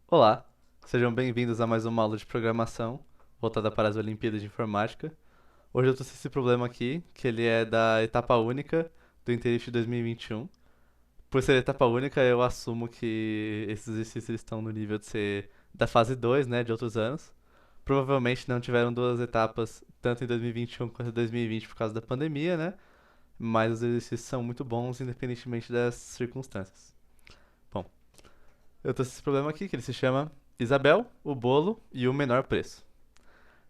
Olá, sejam bem-vindos a mais uma aula de programação voltada para as Olimpíadas de Informática. Hoje eu trouxe esse problema aqui, que ele é da etapa única do Interest 2021. Por ser etapa única, eu assumo que esses exercícios estão no nível de ser da fase 2, né, de outros anos. Provavelmente não tiveram duas etapas, tanto em 2021 quanto em 2020 por causa da pandemia, né? Mas os exercícios são muito bons, independentemente das circunstâncias. Bom, eu trouxe esse problema aqui, que ele se chama Isabel, o bolo e o menor preço.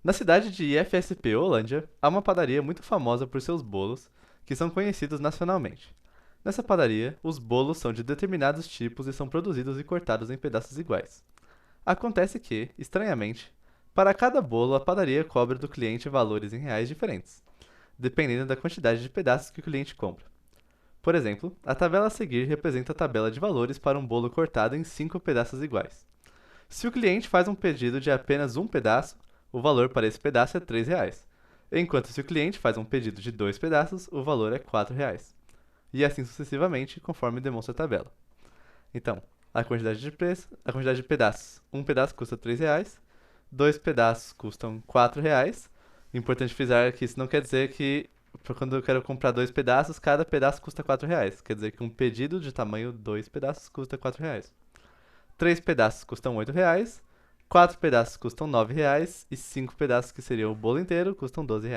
Na cidade de IFSP, Holândia, há uma padaria muito famosa por seus bolos, que são conhecidos nacionalmente. Nessa padaria, os bolos são de determinados tipos e são produzidos e cortados em pedaços iguais. Acontece que, estranhamente, para cada bolo a padaria cobra do cliente valores em reais diferentes, dependendo da quantidade de pedaços que o cliente compra. Por exemplo, a tabela a seguir representa a tabela de valores para um bolo cortado em 5 pedaços iguais. Se o cliente faz um pedido de apenas um pedaço, o valor para esse pedaço é R$ 3, enquanto se o cliente faz um pedido de 2 pedaços, o valor é R$ 4. E assim sucessivamente, conforme demonstra a tabela. Então, a quantidade de pedaços. Um pedaço custa R$ 3, 2 pedaços custam R$ 4. Importante frisar que isso não quer dizer que quando eu quero comprar 2 pedaços, cada pedaço custa R$ 4. Quer dizer que um pedido de tamanho 2 pedaços custa R$ 4. 3 pedaços custam R$ 8, 4 pedaços custam R$ 9 e 5 pedaços, que seria o bolo inteiro, custam R$ 12.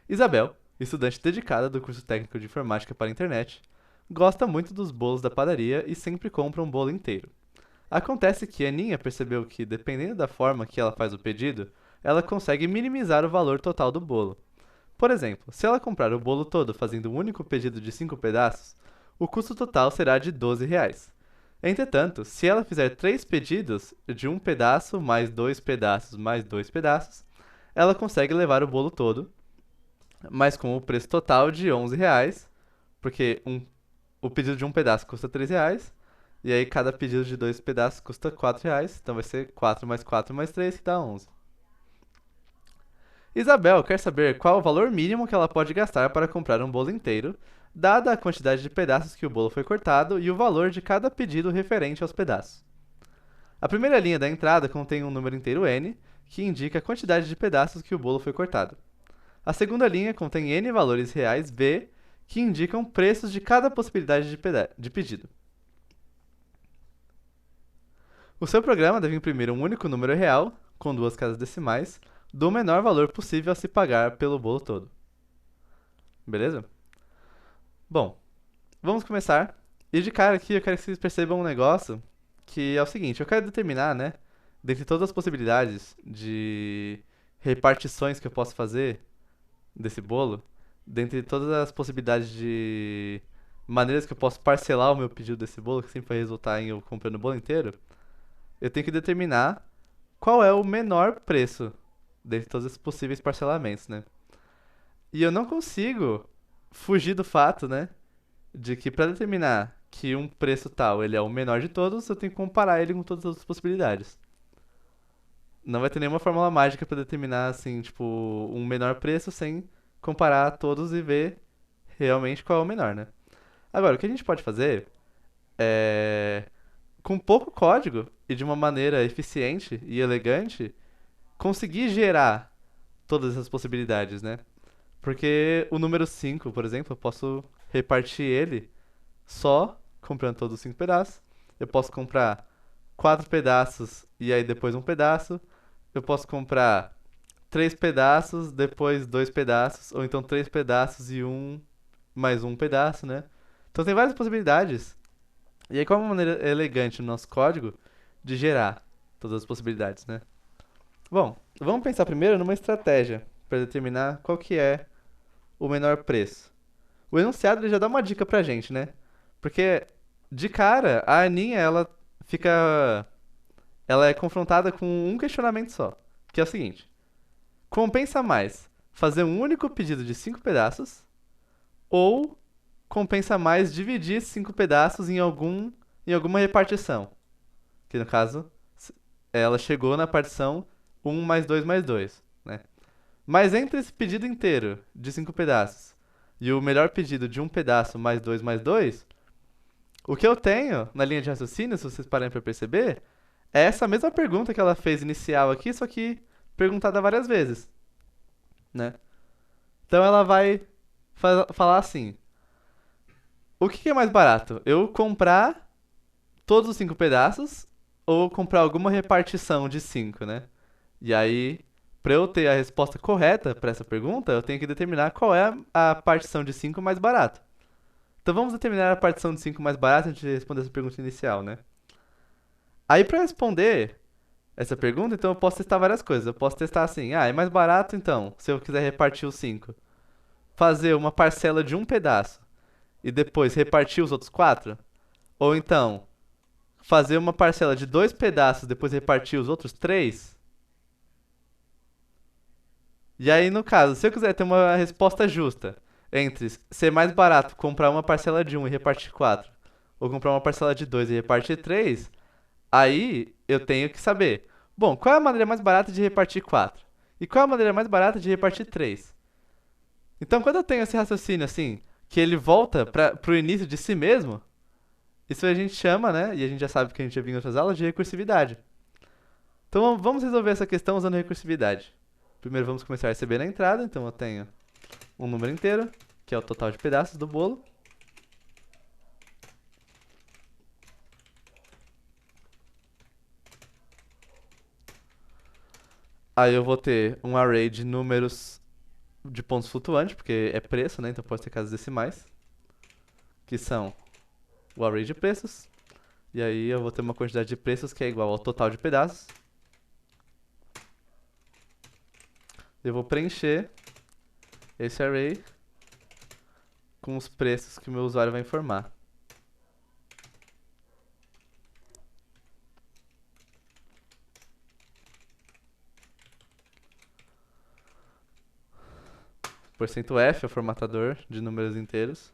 Isabel, estudante dedicada do curso técnico de informática para a internet, gosta muito dos bolos da padaria e sempre compra um bolo inteiro. Acontece que a Aninha percebeu que, dependendo da forma que ela faz o pedido, ela consegue minimizar o valor total do bolo. Por exemplo, se ela comprar o bolo todo fazendo um único pedido de 5 pedaços, o custo total será de R$ 12. Entretanto, se ela fizer 3 pedidos de um pedaço mais 2 pedaços mais 2 pedaços, ela consegue levar o bolo todo, mas com o preço total de R$ 11, porque o pedido de um pedaço custa R$ 3, e aí cada pedido de 2 pedaços custa R$ 4, então vai ser 4 mais 4 mais 3 que dá 11. Isabel quer saber qual o valor mínimo que ela pode gastar para comprar um bolo inteiro, dada a quantidade de pedaços que o bolo foi cortado e o valor de cada pedido referente aos pedaços. A primeira linha da entrada contém um número inteiro n, que indica a quantidade de pedaços que o bolo foi cortado. A segunda linha contém n valores reais v, que indicam preços de cada possibilidade de pedido. O seu programa deve imprimir um único número real, com duas casas decimais, do menor valor possível a se pagar pelo bolo todo. Beleza? Bom, vamos começar. E de cara aqui eu quero que vocês percebam um negócio que é o seguinte, eu quero determinar, né, dentre todas as possibilidades de repartições que eu posso fazer desse bolo, dentre todas as possibilidades de maneiras que eu posso parcelar o meu pedido desse bolo, que sempre vai resultar em eu comprando o bolo inteiro, eu tenho que determinar qual é o menor preço dentre todos esses possíveis parcelamentos, né? E eu não consigo fugir do fato, né, de que para determinar que um preço tal ele é o menor de todos, eu tenho que comparar ele com todas as outras possibilidades. Não vai ter nenhuma fórmula mágica para determinar assim, tipo, um menor preço sem comparar todos e ver realmente qual é o menor, né? Agora, o que a gente pode fazer é, com pouco código e de uma maneira eficiente e elegante, conseguir gerar todas essas possibilidades, né? Porque o número 5, por exemplo, eu posso repartir ele só comprando todos os 5 pedaços. Eu posso comprar 4 pedaços e aí depois um pedaço. Eu posso comprar 3 pedaços, depois 2 pedaços, ou então 3 pedaços e um mais um pedaço, né? Então tem várias possibilidades. E aí qual é uma maneira elegante no nosso código de gerar todas as possibilidades, né? Bom, vamos pensar primeiro numa estratégia para determinar qual que é o menor preço. O enunciado ele já dá uma dica pra gente, né? Porque de cara, a Aninha fica ela é confrontada com um questionamento só, que é o seguinte: compensa mais fazer um único pedido de 5 pedaços ou compensa mais dividir 5 pedaços em alguma repartição? Que no caso, ela chegou na partição um mais 2, né? Mas entre esse pedido inteiro de 5 pedaços e o melhor pedido de um pedaço mais 2, O que eu tenho na linha de raciocínio, se vocês pararem pra perceber, é essa mesma pergunta que ela fez inicial aqui, só que perguntada várias vezes, né? Então ela vai falar assim: o que que é mais barato? Eu comprar todos os 5 pedaços ou comprar alguma repartição de 5, né? E aí, para eu ter a resposta correta para essa pergunta, eu tenho que determinar qual é a partição de 5 mais barata. Então vamos determinar a partição de 5 mais barata antes de responder essa pergunta inicial, né? Aí para responder essa pergunta, então eu posso testar várias coisas. Eu posso testar assim: ah, é mais barato então, se eu quiser repartir os 5, fazer uma parcela de um pedaço e depois repartir os outros 4? Ou então, fazer uma parcela de 2 pedaços, depois repartir os outros 3? E aí, no caso, se eu quiser ter uma resposta justa entre ser mais barato comprar uma parcela de um e repartir 4, ou comprar uma parcela de 2 e repartir 3, aí eu tenho que saber, bom, qual é a maneira mais barata de repartir 4? E qual é a maneira mais barata de repartir 3? Então, quando eu tenho esse raciocínio assim, que ele volta para pro início de si mesmo, isso a gente chama, né, e a gente já sabe que a gente já viu em outras aulas, de recursividade. Então vamos resolver essa questão usando recursividade. Primeiro vamos começar a receber na entrada, então eu tenho um número inteiro, que é o total de pedaços do bolo. Aí eu vou ter um array de números de pontos flutuantes, porque é preço, né? Então pode ter casas decimais, que são o array de preços. E aí eu vou ter uma quantidade de preços que é igual ao total de pedaços. Eu vou preencher esse array com os preços que o meu usuário vai informar. Porcento %f é o formatador de números inteiros,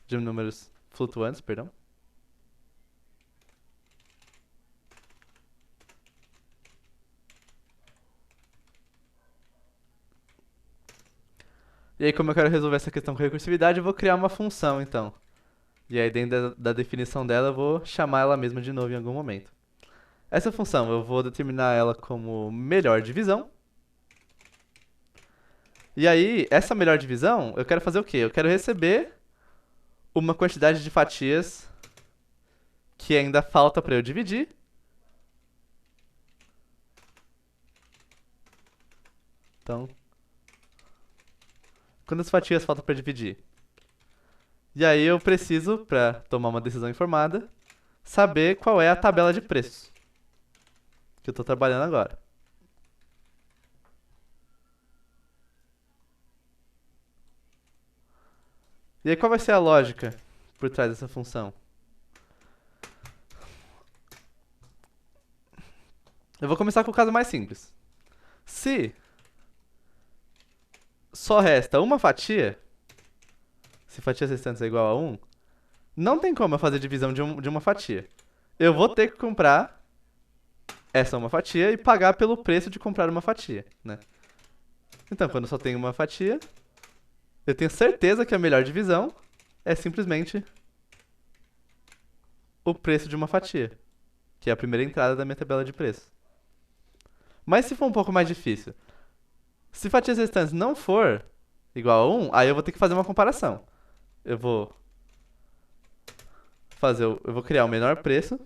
de números flutuantes, perdão. E aí, como eu quero resolver essa questão com recursividade, eu vou criar uma função, então. E aí, dentro da definição dela, eu vou chamar ela mesma de novo em algum momento. Essa função, eu vou determinar ela como melhor divisão. E aí, essa melhor divisão, eu quero fazer o quê? Eu quero receber uma quantidade de fatias que ainda falta para eu dividir. Então, quantas fatias faltam para dividir? E aí eu preciso, para tomar uma decisão informada, saber qual é a tabela de preços que eu estou trabalhando agora. E aí qual vai ser a lógica por trás dessa função? Eu vou começar com o caso mais simples. Se só resta uma fatia, se fatias restantes é igual a 1, não tem como eu fazer divisão de uma fatia. Eu vou ter que comprar essa uma fatia e pagar pelo preço de comprar uma fatia, né? Então, quando eu só tenho uma fatia, eu tenho certeza que a melhor divisão é simplesmente o preço de uma fatia, que é a primeira entrada da minha tabela de preços. Mas se for um pouco mais difícil, se fatias restantes não for igual a 1, aí eu vou ter que fazer uma comparação. Eu vou eu vou criar o menor preço.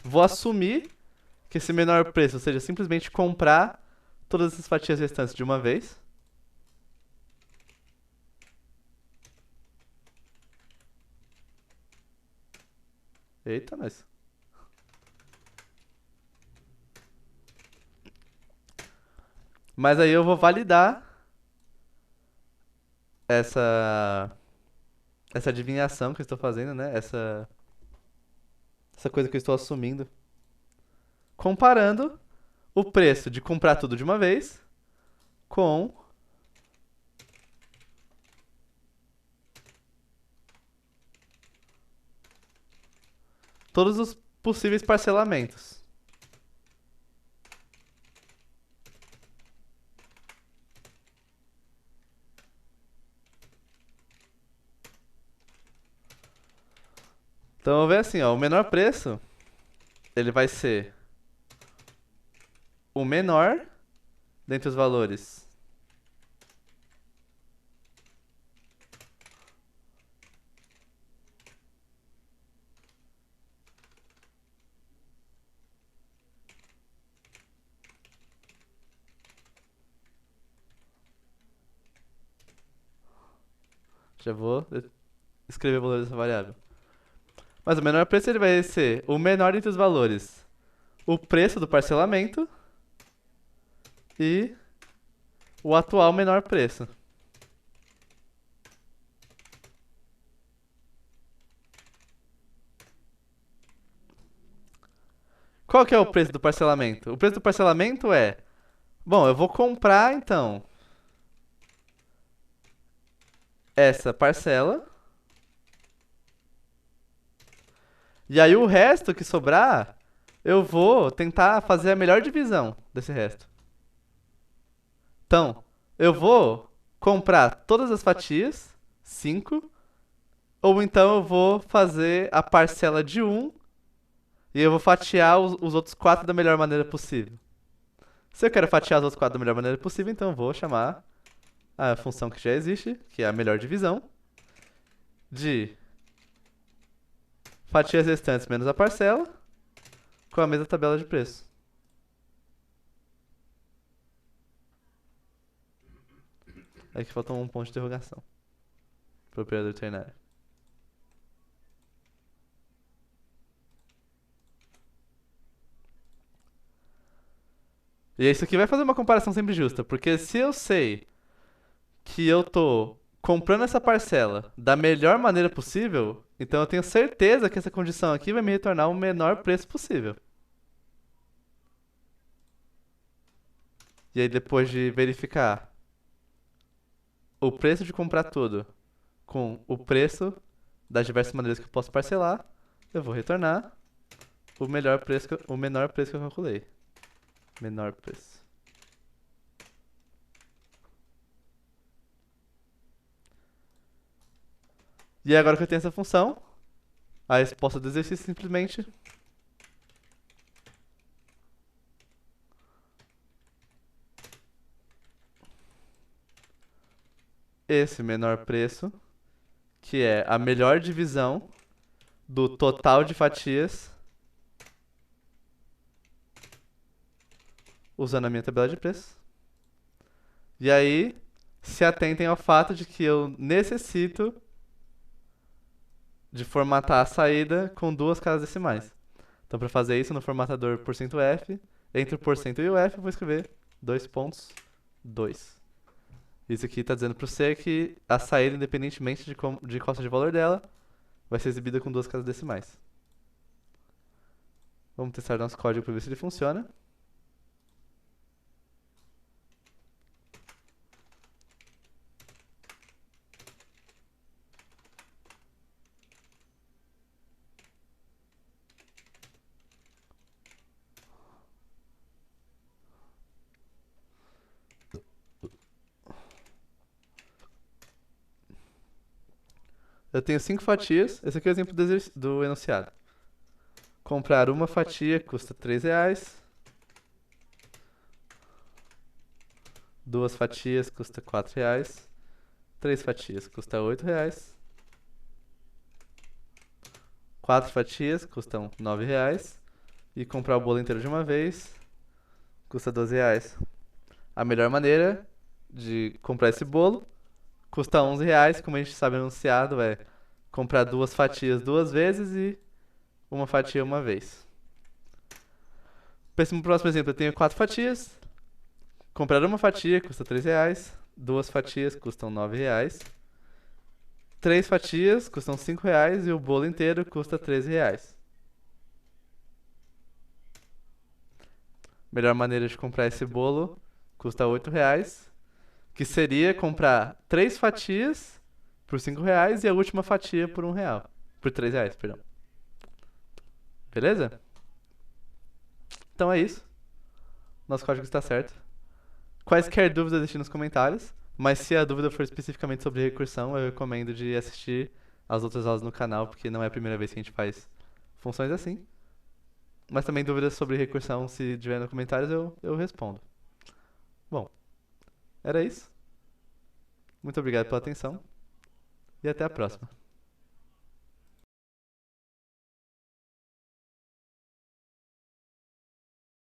Vou assumir que esse menor preço seja simplesmente comprar todas essas fatias restantes de uma vez. Eita, nós. Mas aí eu vou validar essa essa adivinhação que eu estou fazendo, né? Essa coisa que eu estou assumindo, comparando o preço de comprar tudo de uma vez com todos os possíveis parcelamentos. Então vamos ver assim, ó, o menor preço, ele vai ser o menor dentre os valores. Já vou escrever o valor dessa variável. Mas o menor preço ele vai ser o menor entre os valores, o preço do parcelamento e o atual menor preço. Qual que é o preço do parcelamento? O preço do parcelamento é, bom, eu vou comprar então essa parcela e aí o resto que sobrar, eu vou tentar fazer a melhor divisão desse resto. Então, eu vou comprar todas as fatias, 5, ou então eu vou fazer a parcela de um e eu vou fatiar os outros 4 da melhor maneira possível. Se eu quero fatiar os outros 4 da melhor maneira possível, então eu vou chamar a função que já existe, que é a melhor divisão, de fatias restantes menos a parcela, com a mesma tabela de preço. Aqui falta um ponto de interrogação para o operador ternário. E isso aqui vai fazer uma comparação sempre justa, porque se eu sei que eu tô comprando essa parcela da melhor maneira possível, então eu tenho certeza que essa condição aqui vai me retornar o menor preço possível. E aí depois de verificar o preço de comprar tudo com o preço das diversas maneiras que eu posso parcelar, eu vou retornar o melhor preço o menor preço que eu calculei. Menor preço. E agora que eu tenho essa função, a resposta do exercício é simplesmente esse menor preço, que é a melhor divisão do total de fatias usando a minha tabela de preços. E aí, se atentem ao fato de que eu necessito de formatar a saída com 2 casas decimais. Então, para fazer isso no formatador %f, entre o porcento e o f, eu vou escrever 2.2. Isso aqui está dizendo para o C que a saída, independentemente de qual seja o valor dela, vai ser exibida com 2 casas decimais. Vamos testar nosso código para ver se ele funciona. Eu tenho 5 fatias. Esse aqui é o exemplo do enunciado. Comprar uma fatia custa R$3. 2 fatias custa R$4. 3 fatias custa R$8. 4 fatias custam R$9. E comprar o bolo inteiro de uma vez custa R$12. A melhor maneira de comprar esse bolo custa R$11, como a gente sabe anunciado, é comprar 2 fatias 2 vezes e uma fatia uma vez. Pense no próximo exemplo, eu tenho 4 fatias. Comprar uma fatia custa R$3. 2 fatias custam R$9. 3 fatias custam R$5 e o bolo inteiro custa R$13. Melhor maneira de comprar esse bolo custa R$8, que seria comprar 3 fatias por R$5 e a última fatia por R$1. Por R$3, perdão. Beleza? Então é isso. Nosso código está certo. Quaisquer dúvidas deixem nos comentários, mas se a dúvida for especificamente sobre recursão, eu recomendo de assistir as outras aulas no canal, porque não é a primeira vez que a gente faz funções assim. Mas também dúvidas sobre recursão, se tiver nos comentários, eu respondo. Bom, era isso. Muito obrigado pela atenção e até a próxima.